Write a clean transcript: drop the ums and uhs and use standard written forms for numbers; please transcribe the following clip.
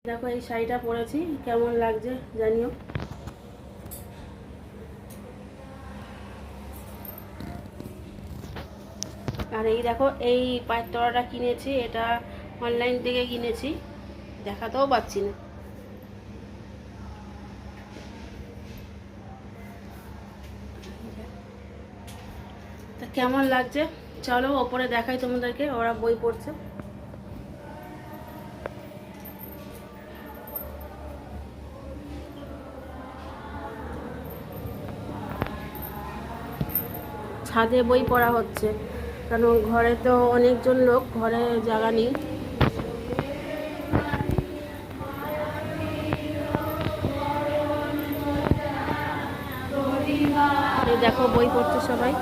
দেখো এই শাড়িটা পরেছি, কেমন লাগছে জানিও। আর এই দেখো এই পায়ের তলাটা কিনেছি, এটা অনলাইন থেকে কিনেছি, দেখাতেও পাচ্ছি না। তা কেমন লাগছে চলো ওপরে দেখাই তোমাদেরকে, ওরা বই পড়ছে। ছাদে বই পড়া হচ্ছে, কারণ ঘরে তো অনেকজন লোক, ঘরে জায়গা নেই। এই দেখো বই পড়ছে সবাই।